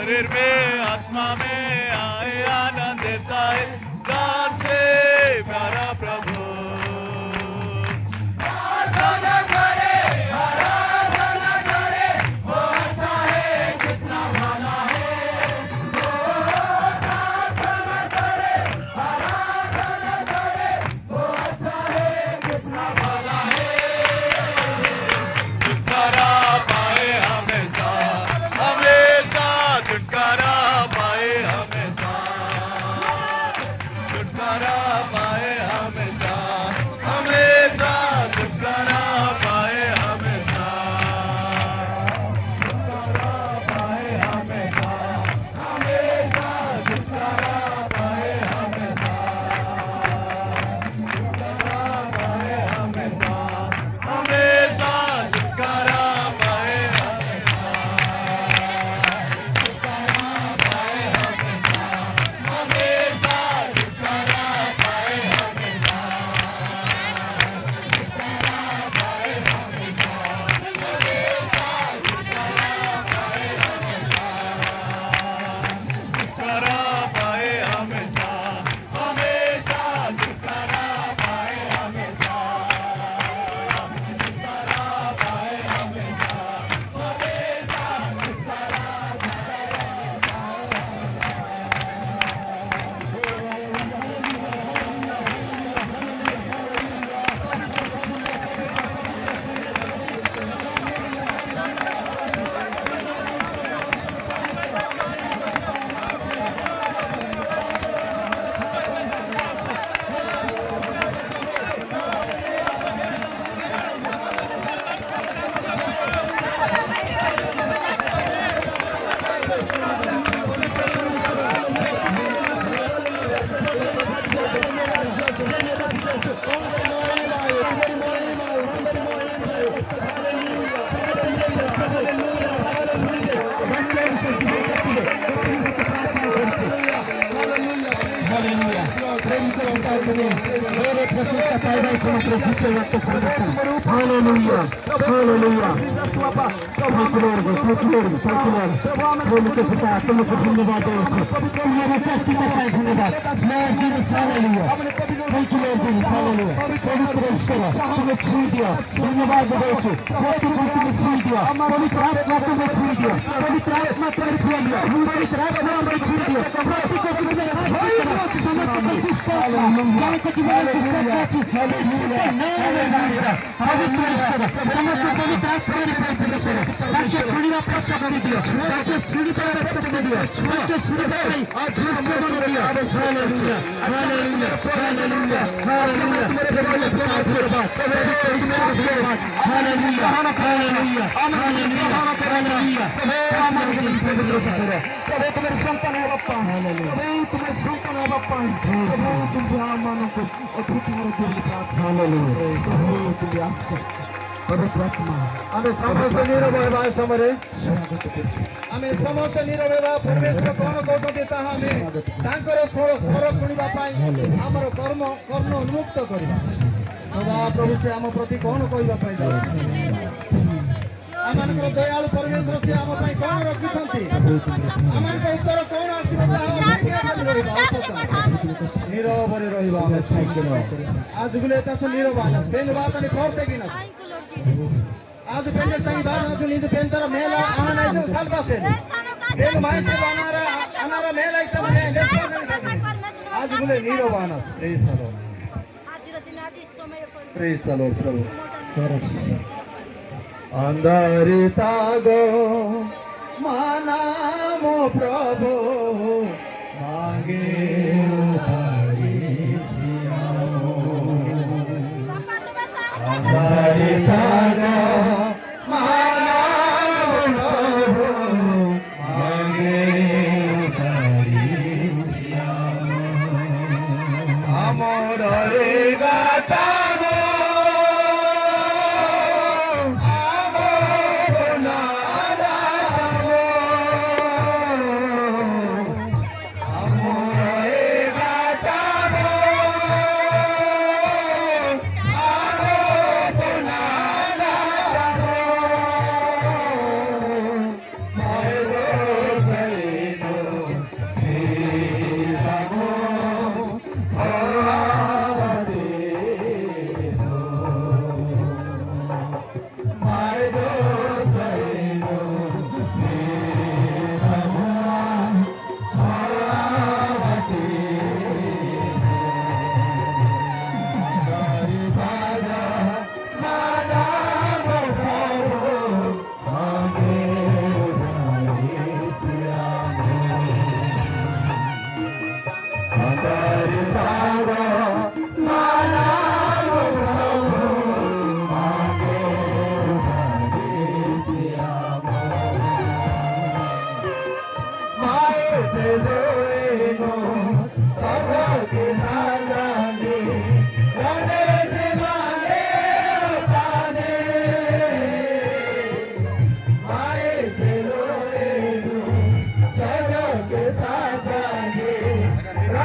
शरीर में आत्मा में आए आनंदित आए प्यार से प्यारा प्रभु आमे समस्त नीरव हेबा समरे आमे समस्त नीरव हेबा परमेश्वर कोन कहते ताहा आमे तांकर स्वर सुनिबा पाई हमर कर्म उन्मुक्त करिबा सदा प्रभु से आम प्रति कोन कहबा पाई जाउ आमानकर दयालु परमेश्वर से आम पाई कोन रखिछंती आमानकर उत्तर कोन आसीबा ताहा नीरव रे रहिबा आमे आज गुले तासो नीरव आनस बेन बातनी फरते किनस आज पेंडर ताई बाजना सुनी तो पेंटर मेला आना जो सालबा से एक माय से बनारा अनारा मेला एकदम ने आज बोले नीरो बानस प्रेज द लॉर्ड आज दिन आज इस समय प्रेज द लॉर्ड प्रभु अंधारिता गो मानामो प्रभु मांगे उधारी सियामो अंधारिता गो